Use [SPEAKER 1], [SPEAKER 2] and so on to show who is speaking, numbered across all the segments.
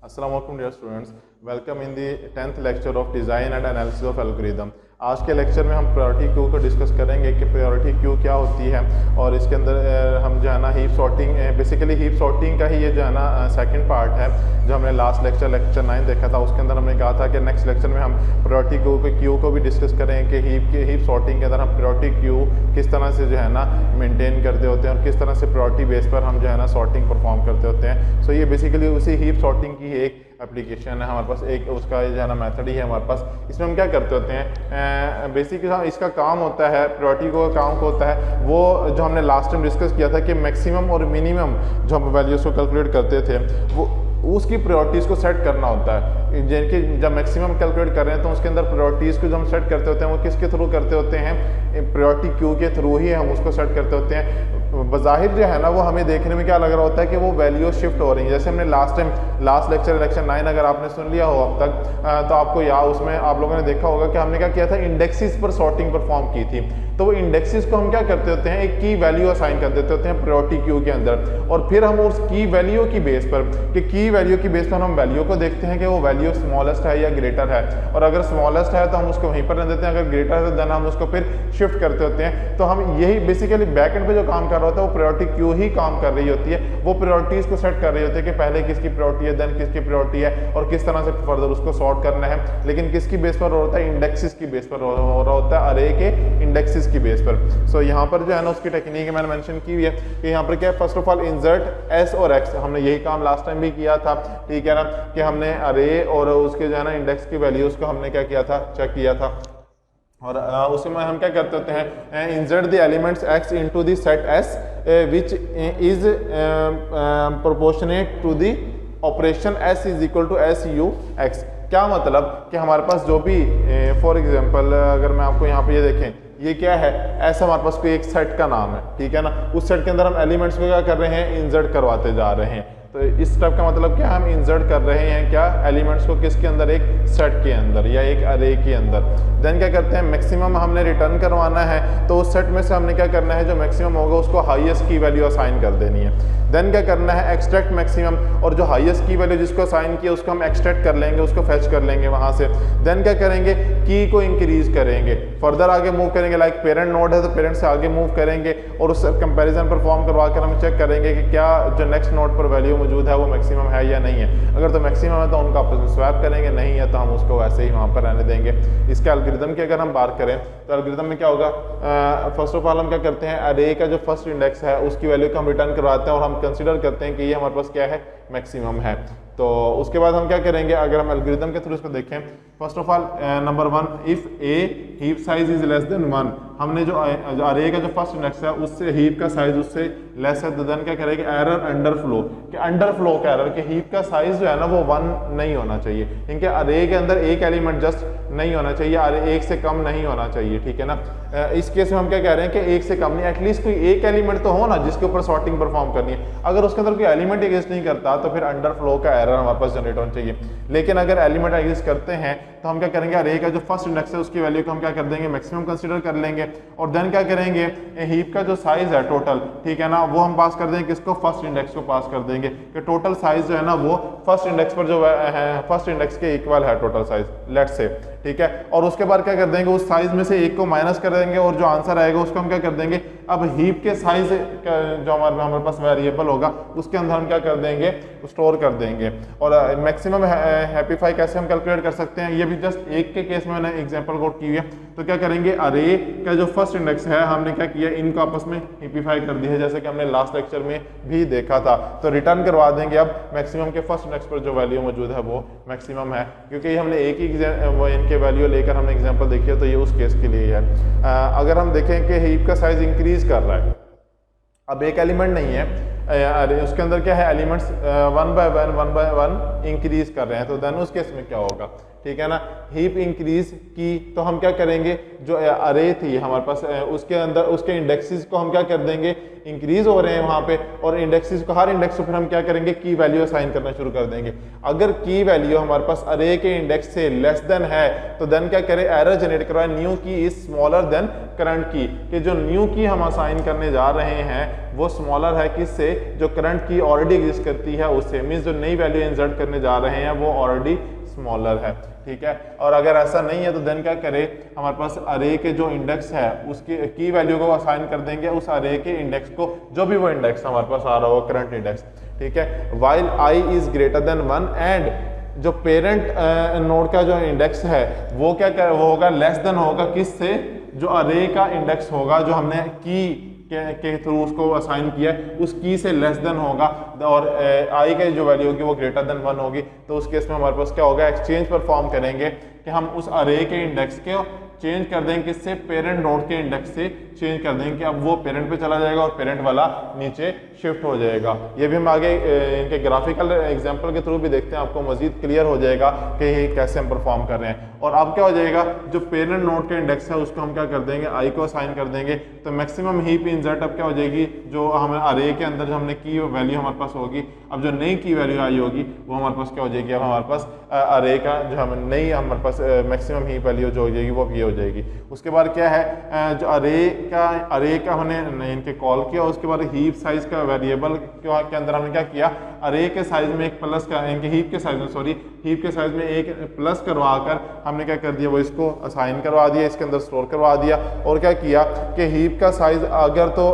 [SPEAKER 1] Assalamu alaikum dear students, welcome in the 10th lecture of design and analysis of algorithm। आज के lecture में हम priority queue को discuss करेंगे कि प्रायोरिटी क्यू क्या होती है और इसके अंदर हम जो है ना heap sorting, basically heap sorting का ही ये जो है ना सेकंड पार्ट है जो हमने लास्ट लेक्चर 9 देखा था। उसके अंदर हमने कहा था कि नेक्स्ट लेक्चर में हम प्रायोरिटी क्यू को भी डिस्कस करेंगे कि हीप सॉर्टिंग के अंदर हम प्रायोरिटी क्यू किस तरह से जो है ना मेनटेन करते होते हैं और किस तरह से प्रायोरिटी बेस पर हम जो है ना सॉर्टिंग परफॉर्म करते होते हैं। सो ये बेसिकली उसी हीप सॉर्टिंग की एक एप्लीकेशन है हमारे पास, एक उसका जो है ना मेथड ही है हमारे पास। इसमें हम क्या करते होते हैं, बेसिकली इसका काम होता है, प्रायोरिटी को काम को होता है वो जो हमने लास्ट टाइम डिस्कस किया था कि मैक्सिमम और मिनिमम जो हम वैल्यूज़ को कैलकुलेट करते थे वो उसकी प्रायोरिटीज़ को सेट करना होता है। जिनकी जब मैक्सिमम कैलकुलेट कर रहे हैं तो उसके अंदर प्रायोरिटीज़ को जो हम सेट करते होते हैं वो किसके थ्रू करते होते हैं, प्रायोरिटी क्यू के थ्रू ही हम उसको सेट करते होते हैं। बज़ाहिर जो है ना वो हमें देखने में क्या लग रहा होता है कि वो वैल्यू शिफ्ट हो रही है। जैसे हमने लास्ट लेक्चर 9 अगर आपने सुन लिया हो अब तक तो आपको याद, उसमें आप लोगों ने देखा होगा कि हमने क्या किया था, इंडेक्सेस पर सॉर्टिंग परफॉर्म की थी। तो वो इंडेक्सेस को हम क्या करते होते हैं, एक की वैल्यू असाइन कर देते होते हैं प्रायोरिटी क्यू के अंदर, और फिर हम उस की वैल्यू की बेस पर की वैल्यू की बेस पर हम वैल्यू को देखते हैं कि वो वैल्यू स्मॉलेस्ट है या ग्रेटर है, और अगर स्मॉलेस्ट है तो हम उसको वहीं पर रख देते हैं, अगर ग्रेटर है तो देन हम उसको फिर शिफ्ट करते होते हैं। तो हम यही बेसिकली बैकएंड पे जो काम कर रहा होता है वो प्रायोरिटी क्यू ही काम कर रही होती है। वो प्रायोरिटीज़ को सेट कर रही होती है कि पहले किसकी प्रायोरिटी है, देन किसकी प्रायोरिटी है और किस तरह से फर्दर उसको सॉर्ट करना है। लेकिन किसकी बेस पर होता है, इंडेक्सेस की बेस पर हो रहा होता है, अरे के इंडेक्सेस की बेस पर। सो यहाँ पर जो है ना उसकी टेक्निक मैंने मेंशन की हुई है कि यहाँ पर क्या है, first of all insert S और एक्स, हमने यही काम लास्ट टाइम भी किया था, ठीक है ना, कि हमने अरे और उसके जो है ना इंडेक्स की वैल्यूज को हमने क्या किया था, चेक किया था। और उसमें हम क्या करते होते हैं, insert the elements x into the set s which is proportionate to the operation s is equal to s u x. क्या मतलब कि हमारे पास जो भी फॉर एग्जांपल अगर मैं आपको यहाँ पे ये देखें, ये क्या है, ऐसा हमारे पास कोई एक सेट का नाम है, ठीक है ना, उस सेट के अंदर हम एलिमेंट्स को क्या कर रहे हैं, इंसर्ट करवाते जा रहे हैं। तो इस स्टेप का मतलब क्या, हम इंसर्ट कर रहे हैं क्या, एलिमेंट्स को किसके अंदर, एक सेट के अंदर या एक अरे के अंदर। देन क्या करते हैं, मैक्सिमम हमने रिटर्न करवाना है तो उस सेट में से हमने क्या करना है, जो मैक्सिमम होगा उसको हाईएस्ट की वैल्यू असाइन कर देनी है। देन क्या करना है, एक्सट्रैक्ट मैक्सिमम, और जो हाईएस्ट की वैल्यू जिसको असाइन किया उसको हम एक्सट्रैक्ट कर लेंगे, उसको फेच कर लेंगे वहां से। देन क्या करेंगे, की को इंक्रीज करेंगे, फर्दर आगे मूव करेंगे, लाइक पेरेंट नोड है तो पेरेंट से आगे मूव करेंगे और उससे कंपैरिजन परफॉर्म करवा कर हम चेक करेंगे कि क्या जो नेक्स्ट नोड पर वैल्यू मौजूद है वो मैक्सिमम है या नहीं है। अगर तो मैक्सिमम है तो उनका आपस में स्वैप करेंगे, नहीं है तो हम उसको वैसे ही वहाँ पर रहने देंगे। इसके एल्गोरिथम की अगर हम बात करें तो एल्गोरिथम में क्या होगा, फर्स्ट ऑफ ऑल हम क्या करते हैं, अरे का जो फर्स्ट इंडेक्स है उसकी वैल्यू को हम रिटर्न करवाते हैं और हम कंसिडर करते हैं कि ये हमारे पास क्या है, मैक्सिमम है। तो उसके बाद हम क्या करेंगे, अगर हम एल्गोरिथम के थ्रू इसको देखें, first of all number 1, if A heap size is less than 1, हमने जो अरे का जो फर्स्ट इंडेक्स है उससे हीप का साइज उससे लेस है तो देन क्या करेंगे, एरर अंडर फ्लो, कि अंडर फ्लो का एरर, कि हीप का साइज जो है ना वो 1 नहीं होना चाहिए, क्योंकि अरे के अंदर एक एलिमेंट जस्ट नहीं होना चाहिए, अरे एक से कम नहीं होना चाहिए, ठीक है ना। इस केस में हम क्या कह रहे हैं कि एक से कम नहीं, एटलीस्ट कोई एक एलिमेंट तो हो ना जिसके ऊपर सॉर्टिंग परफॉर्म करनी है। अगर उसके अंदर कोई एलिमेंट एग्जिस्ट नहीं करता तो फिर अंडर फ्लो का एरर हमारे पास जनरेट होना चाहिए। लेकिन अगर एलिमेंट एग्जिस्ट करते हैं तो हम क्या करेंगे, अरे का जो फर्स्ट इंडेक्स है उसकी वैल्यू को हम क्या कर देंगे, मैक्सिमम कंसीडर कर लेंगे, और देन क्या करेंगे, हीप का जो साइज है टोटल, ठीक है ना, वो हम पास कर देंगे किसको, फर्स्ट इंडेक्स को पास कर देंगे कि टोटल साइज जो है ना वो फर्स्ट इंडेक्स पर जो है फर्स्ट इंडेक्स के इक्वल है टोटल साइज, लेट्स से, ठीक है। और उसके बाद क्या कर देंगे, उस साइज में से एक को माइनस कर देंगे और जो आंसर आएगा उसको हम क्या कर देंगे, अब हीप के साइज जो हमारे पास वेरिएबल होगा उसके अंदर हम क्या कर देंगे, स्टोर कर देंगे। और मैक्सिमम हैप्पीफाई कैसे हम कैलकुलेट कर सकते हैं, ये भी जस्ट एक के केस में मैंने एग्जांपल कोट की है। तो क्या करेंगे, अरे का जो फर्स्ट इंडेक्स है हमने क्या किया, इनको आपस में हैप्पीफाई कर दिया, जैसे कि हमने लास्ट लेक्चर में भी देखा था। तो रिटर्न करवा देंगे अब मैक्सिमम के फर्स्ट इंडेक्स पर जो वैल्यू मौजूद है वो मैक्सिमम है, क्योंकि हमने एक ही इनके वैल्यू लेकर हमने एग्जांपल देखी है, तो ये उस केस के लिए है। अगर हम देखें कि हीप का साइज इंक्रीज कर रहा है, अब एक एलिमेंट नहीं है, अरे उसके अंदर क्या है, एलिमेंट्स 1 बाय 1 इंक्रीज कर रहे हैं, तो देन उस केस में क्या होगा ठीक है ना। हीप इंक्रीज की तो हम क्या करेंगे, जो अरे थी हमारे पास उसके अंदर उसके इंडेक्सेस को हम क्या कर देंगे, इंक्रीज हो रहे हैं वहां पे, और इंडेक्सेस को हर इंडेक्स को फिर हम क्या करेंगे, की वैल्यू असाइन करना शुरू कर देंगे। अगर की वैल्यू हमारे पास अरे के इंडेक्स से लेस देन है तो देन क्या करें, एरर जनरेट करवाए न्यू की इज स्मॉलर देन करंट की, कि जो न्यू की हम असाइन करने जा रहे हैं वो स्मॉलर है किससे, जो करंट की ऑलरेडी एग्जिस्ट करती है उससे, मीन्स जो नई वैल्यू इंसर्ट करने जा रहे हैं वो ऑलरेडी स्मॉलर है, ठीक है। और अगर ऐसा नहीं है तो देन क्या करें, हमारे पास अरे के जो इंडेक्स है उसकी की वैल्यू को असाइन कर देंगे उस अरे के इंडेक्स को, जो भी वो इंडेक्स हमारे पास आ रहा हो करंट इंडेक्स, ठीक है। While I is greater than 1 and जो पेरेंट नोड का जो इंडेक्स है वो क्या कर, वो होगा लेस देन होगा किससे, जो अरे का इंडेक्स होगा जो हमने की के थ्रू उसको असाइन किया उस की से लेस देन होगा, और आई की जो वैल्यू होगी वो ग्रेटर देन 1 होगी। तो उस केस में हमारे पास क्या होगा, एक्सचेंज परफॉर्म करेंगे कि हम उस अरे के इंडेक्स को चेंज कर देंगे किससे, पेरेंट नोड के इंडेक्स से चेंज कर देंगे कि अब वो पेरेंट पे चला जाएगा और पेरेंट वाला नीचे शिफ्ट हो जाएगा। ये भी हम आगे इनके ग्राफिकल एग्जांपल के थ्रू भी देखते हैं, आपको मजीद क्लियर हो जाएगा कि ये कैसे हम परफॉर्म कर रहे हैं। और अब क्या हो जाएगा, जो पेरेंट नोड के इंडेक्स है उसको हम क्या कर देंगे, आई को असाइन कर देंगे, तो मैक्सिमम हीप इंसर्ट अब क्या हो जाएगी, जो हमें अरे के अंदर जो हमने की वैल्यू हमारे पास होगी, अब जो नई की वैल्यू आई होगी वो हमारे पास क्या हो जाएगी, अब हमारे पास अरे का जो हम नई हमारे पास मैक्सिमम हीप वैल्यू जो हो जाएगी वो ये हो जाएगी। उसके बाद क्या है, जो अरे का हमने इनके कॉल किया, उसके बाद हीप साइज का वेरिएबल के अंदर हमने क्या किया, अरे के साइज में एक प्लस का, इनके हीप के साइज में सॉरी हीप के साइज में एक प्लस करवा कर हमने क्या कर दिया, वो इसको असाइन करवा दिया, इसके अंदर स्टोर करवा दिया। और क्या किया कि हीप का साइज अगर तो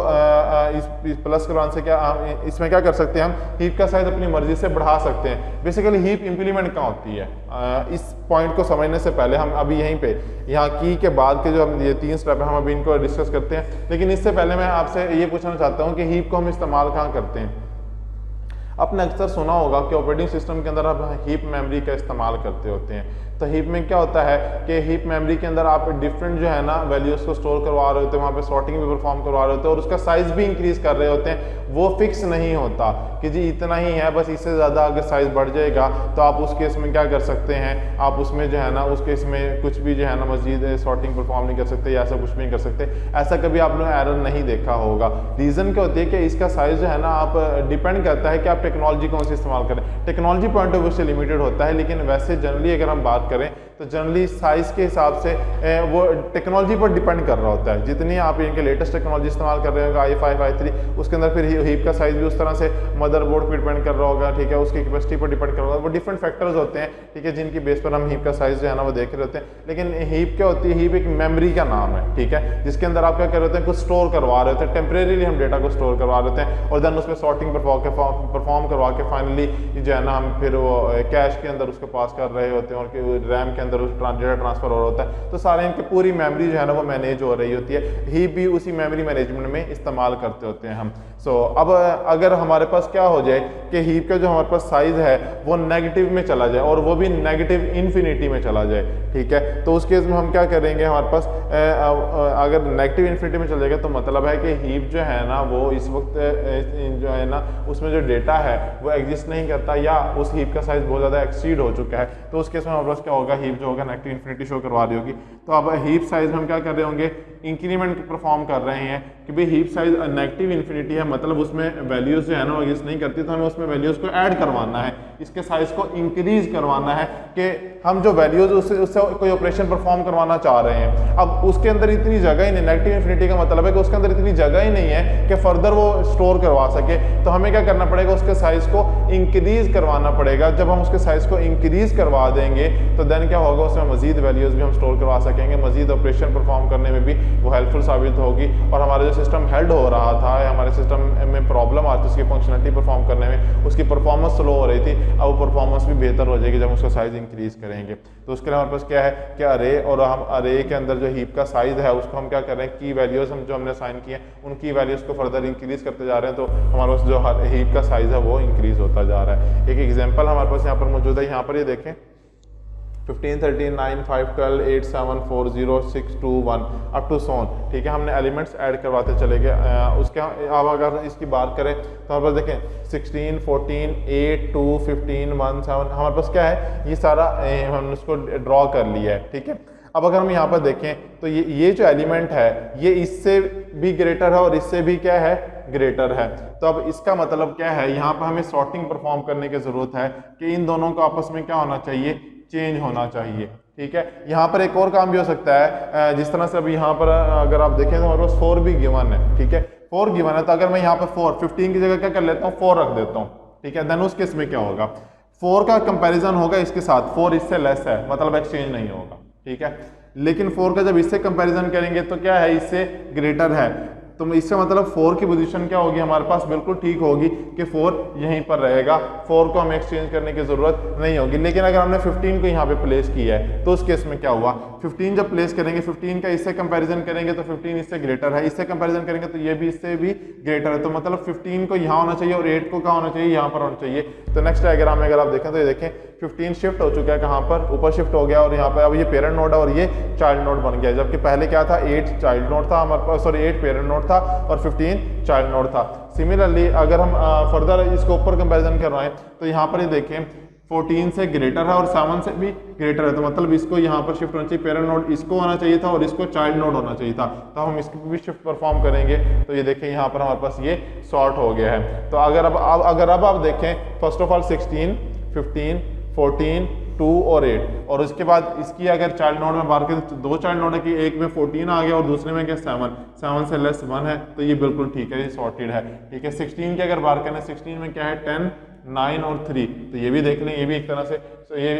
[SPEAKER 1] इस प्लस करवाने से क्या इसमें क्या कर सकते हैं, हम हीप का साइज अपनी मर्जी से बढ़ा सकते हैं। बेसिकली हीप इंप्लीमेंट कहाँ होती है, इस पॉइंट को समझने से पहले हम अभी यहीं पे यहाँ की के बाद के जो हम ये 3 स्टेप है हम अभी इनको डिस्कस करते हैं। लेकिन इससे पहले मैं आपसे ये पूछना चाहता हूँ कि हीप को हम इस्तेमाल कहाँ करते हैं। आपने अक्सर सुना होगा कि ऑपरेटिंग सिस्टम के अंदर आप हीप मेमोरी का इस्तेमाल करते होते हैं। तो हीप में क्या होता है कि हीप मेमोरी के अंदर आप डिफरेंट जो है ना वैल्यूज़ को स्टोर करवा रहे होते हैं, वहाँ पे सॉर्टिंग भी परफॉर्म करवा रहे होते हैं और उसका साइज़ भी इंक्रीज़ कर रहे होते हैं। वो फिक्स नहीं होता कि जी इतना ही है, बस इससे ज़्यादा अगर साइज़ बढ़ जाएगा तो आप उस केस में क्या कर सकते हैं, आप उसमें जो है ना उस केस में कुछ भी जो है ना मजीद सॉर्टिंग परफॉर्म नहीं कर सकते या ऐसा कुछ भी नहीं कर सकते। ऐसा कभी आपने एरर नहीं देखा होगा। रीज़न क्या होती है कि इसका साइज़ जो है ना आप डिपेंड करता है कि आप टेक्नोलॉजी कौन सी इस्तेमाल करें। टेक्नोलॉजी पॉइंट ऑफ व्यू से लिमिटेड होता है, लेकिन वैसे जनरली अगर हम बात करें तो जनरली साइज़ के हिसाब से वो टेक्नोलॉजी पर डिपेंड कर रहा होता है। जितनी आप इनके लेटेस्ट टेक्नोलॉजी इस्तेमाल कर रहे होंगे i5 i3 उसके अंदर फिर हीप का साइज़ भी उस तरह से मदरबोर्ड पर डिपेंड कर रहा होगा, ठीक है, उसकी कैपेसिटी पर डिपेंड कर रहा होगा। वो डिफरेंट फैक्टर्स होते हैं, ठीक है, जिनकी बेस पर हम हीप का साइज़ जो है ना वो देख रहे होते हैं। लेकिन हीप क्या होती है, हीप एक मेमोरी का नाम है, ठीक है, जिसके अंदर आप क्या कर रहे होते हैं, कुछ स्टोर करवा रहे होते हैं, टेम्परेरीली हम डेटा को स्टोर करवा रहे होते हैं और देन उसमें सॉर्टिंग परफॉर्म करवा के फाइनली जो है ना हम फिर वो कैश के अंदर उसको पास कर रहे होते हैं और रैम के अंदर डेटा ट्रांसफर हो रहा होता है। तो सारे इनकी पूरी मेमोरी जो है ना वो मैनेज हो रही होती है। हीप भी उसी मेमोरी मैनेजमेंट में इस्तेमाल करते होते हैं हम। अब अगर हमारे पास क्या हो जाए कि हीप का जो हमारे पास साइज है वो नेगेटिव में चला जाए और वो भी नेगेटिव इन्फिनिटी में चला जाए, ठीक है, तो उस केस में हम क्या करेंगे, हमारे पास अगर नेगेटिव इन्फिनिटी में चल जाएगा तो मतलब है कि हीप जो है ना वो इस वक्त जो है ना उसमें जो डेटा है वो एग्जिस्ट नहीं करता या उस हीप का साइज बहुत ज़्यादा एक्सीड हो चुका है। तो उस केस में हमारे पास क्या होगा, हीप जो होगा नेगेटिव इन्फिनिटी शो करवा रही होगी। तो अब हीप साइज हम क्या कर रहे होंगे, इंक्रीमेंट परफॉर्म कर रहे हैं कि भाई हीप साइज नेगेटिव इन्फिनिटी है, मतलब उसमें वैल्यूज जो है ना एग्जिस्ट नहीं करती, तो हमें उसमें वैल्यूज को ऐड करवाना है, इसके साइज को इंक्रीज करवाना है कि हम जो वैल्यूज उससे कोई ऑपरेशन परफॉर्म करवाना चाह रहे हैं। अब उसके अंदर इतनी जगह ही नहीं, नेगेटिव इन्फिनिटी का मतलब है कि उसके अंदर इतनी जगह ही नहीं है कि फर्दर वो स्टोर करवा सके। तो हमें क्या करना पड़ेगा, उसके साइज को इंक्रीज करवाना पड़ेगा। जब हम उसके साइज को इंक्रीज करवा देंगे तो देन क्या होगा, उसमें मजीद वैल्यूज भी हम स्टोर करवा सकेंगे, मजीद ऑपरेशन परफॉर्म करने में भी वो हेल्पफुल साबित होगी और हमारा जो सिस्टम हेल्ड हो रहा था, हमारे सिस्टम में प्रॉब्लम आती थी उसकी फंक्शनलिटी परफॉर्म करने में, उसकी परफॉर्मेंस स्लो हो रही थी, अब वो परफॉर्मेंस भी बेहतर हो जाएगी जब उसका साइज इंक्रीज करेंगे। तो उसके लिए हमारे पास क्या है कि अरे, और हम अरे के अंदर जो हीप का साइज है उसको हम क्या कर रहे हैं, की वैल्यूज हम जो हमने साइन किए उन की वैल्यूज को फर्दर इंक्रीज करते जा रहे हैं, तो हमारे पास जो हीप का साइज है वो इंक्रीज होता जा रहा है। एक एग्जाम्पल हमारे पास यहाँ पर मौजूद है, यहाँ पर ये देखें 15 13 9 5 12 8 7 4 0 6 2 1 अप टू सोन। ठीक है, हमने एलिमेंट्स ऐड करवाते चले गए। उसके अब अगर इसकी बात करें तो हमारे पास देखें 16 14 8 2 15 1 7 हमारे पास क्या है, ये सारा हमने उसको ड्रॉ कर लिया है। ठीक है, अब अगर हम यहाँ पर देखें तो ये जो एलिमेंट है ये इससे भी ग्रेटर है और इससे भी क्या है, ग्रेटर है। तो अब इसका मतलब क्या है, यहाँ पर हमें सॉर्टिंग परफॉर्म करने की जरूरत है कि इन दोनों को आपस में क्या होना चाहिए, चेंज होना चाहिए। ठीक है, यहाँ पर एक और काम भी हो सकता है, जिस तरह से अभी यहाँ पर अगर आप देखें तो हमारे पास 4 भी गिवन है। ठीक है, 4 गिवन है, तो अगर मैं यहाँ पर 15 की जगह क्या कर लेता हूँ, 4 रख देता हूँ। ठीक है, देन उस केस में क्या होगा, 4 का कंपैरिजन होगा इसके साथ, 4 इससे लेस है, मतलब एक्सचेंज नहीं होगा। ठीक है, लेकिन 4 का जब इससे कंपैरिजन करेंगे तो क्या है, इससे ग्रेटर है, तो इससे मतलब 4 की पोजीशन क्या होगी हमारे पास, बिल्कुल ठीक होगी कि 4 यहीं पर रहेगा, 4 को हमें एक्सचेंज करने की जरूरत नहीं होगी। लेकिन अगर हमने 15 को यहाँ पे प्लेस किया है तो उस केस में क्या हुआ, 15 जब प्लेस करेंगे, 15 का इससे कंपैरिजन करेंगे तो 15 इससे ग्रेटर है, इससे कंपैरिजन करेंगे तो ये भी इससे भी ग्रेटर है, तो मतलब 15 को यहाँ होना चाहिए और 8 को कहाँ होना चाहिए, यहाँ पर होना चाहिए। तो नेक्स्ट डायग्राम में अगर आप देखें तो ये देखें 15 शिफ्ट हो चुका है, कहाँ पर, ऊपर शिफ्ट हो गया, और यहाँ पर अब ये पेरेंट नोड है और ये चाइल्ड नोड बन गया, जबकि पहले क्या था, 8 चाइल्ड नोड था हमारे पास, सॉरी 8 पेरेंट नोड था और 15 चाइल्ड नोड था। सिमिलरली अगर हम फर्दर इसको ऊपर कंपैरिजन करवाएं तो यहाँ पर ये देखें 14 से ग्रेटर है और 7 से भी ग्रेटर है, तो मतलब इसको यहाँ पर शिफ्ट होना चाहिए, पेरेंट नोड इसको होना चाहिए था और इसको चाइल्ड नोड होना चाहिए था, तो हम इसको भी शिफ्ट परफॉर्म करेंगे। तो ये देखें यहाँ पर हमारे पास ये सॉर्ट हो गया है। तो अगर अब आप देखें, फर्स्ट ऑफ ऑल 16 15 14 2 और 8, और उसके बाद इसकी अगर चाइल्ड नोड में बात करें तो 2 चाइल्ड नोड है कि एक में 14 आ गया और दूसरे में क्या 7 से लेस 1 है, तो ये बिल्कुल ठीक है, ये सॉर्टेड है। ठीक है, 16 की अगर बात करें, 16 में क्या है, 10 9 और 3, तो ये भी देख लें, ये भी एक तरह से, तो ये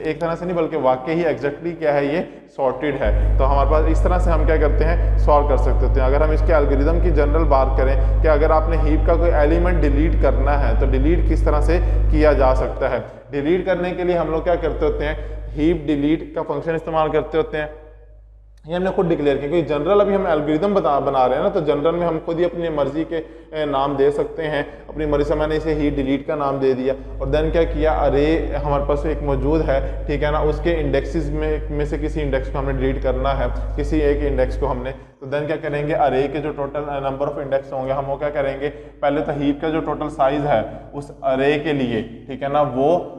[SPEAKER 1] एक तरह से नहीं बल्कि वाकई ही एग्जैक्टली क्या है, ये सॉर्टेड है। तो हमारे पास इस तरह से हम क्या करते हैं, सॉल्व कर सकते हैं। अगर हम इसके एल्गोरिदम की जनरल बात करें कि अगर आपने हीप का कोई एलिमेंट डिलीट करना है तो डिलीट किस तरह से किया जा सकता है। डिलीट करने के लिए हम लोग क्या करते होते हैं, हीप डिलीट का फंक्शन इस्तेमाल करते होते हैं, ये हमने खुद डिक्लेयर किया, क्योंकि जनरल अभी हम एल्गोरिदम बना रहे हैं ना, तो जनरल में हम खुद ही अपनी मर्जी के नाम दे सकते हैं, अपनी मर्जी से मैंने इसे ही डिलीट का नाम दे दिया और देन क्या किया, अरे हमारे पास एक मौजूद है, ठीक है ना, उसके इंडेक्सेस में से किसी इंडेक्स को हमने डिलीट करना है, किसी एक इंडेक्स को हमने, तो देन क्या करेंगे, अरे के जो टोटल नंबर ऑफ इंडेक्स होंगे हम वो क्या करेंगे, पहले तो हीप का जो टोटल साइज है उस अरे के लिए, ठीक है ना, वो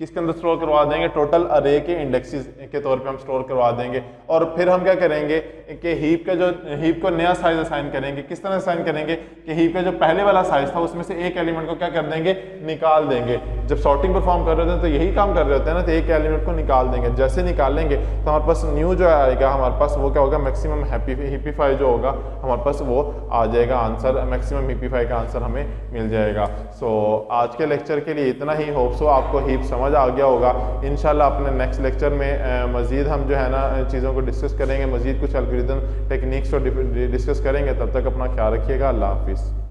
[SPEAKER 1] किसके अंदर स्टोर करवा देंगे, टोटल अरे के इंडेक्सेस के तौर पे हम स्टोर करवा देंगे। और फिर हम क्या करेंगे कि हीप को नया साइज असाइन करेंगे। किस तरह असाइन करेंगे कि हीप का जो पहले वाला साइज था उसमें से एक एलिमेंट को क्या कर देंगे, निकाल देंगे। जब सॉर्टिंग परफॉर्म कर रहे होते हैं तो यही काम कर रहे होते हैं ना, तो एक एलिमेंट को निकाल देंगे। जैसे निकालेंगे तो हमारे पास न्यू जो आएगा हमारे पास वो क्या होगा, मैक्सिमम हिपिफाई जो होगा हमारे पास वो आ जाएगा, आंसर मैक्सिमम हिपिफाई का आंसर हमें मिल जाएगा। सो आज के लेक्चर के लिए इतना ही। होप सो आपको हीप समझ आ गया होगा। इंशाल्लाह अपने नेक्स्ट लेक्चर में मज़ीद हम जो है ना चीज़ों को डिस्कस करेंगे, मज़ीद कुछ एल्गोरिदम टेक्निक्स को डिस्कस करेंगे। तब तक अपना ख्याल रखिएगा। अल्लाह हाफिज़।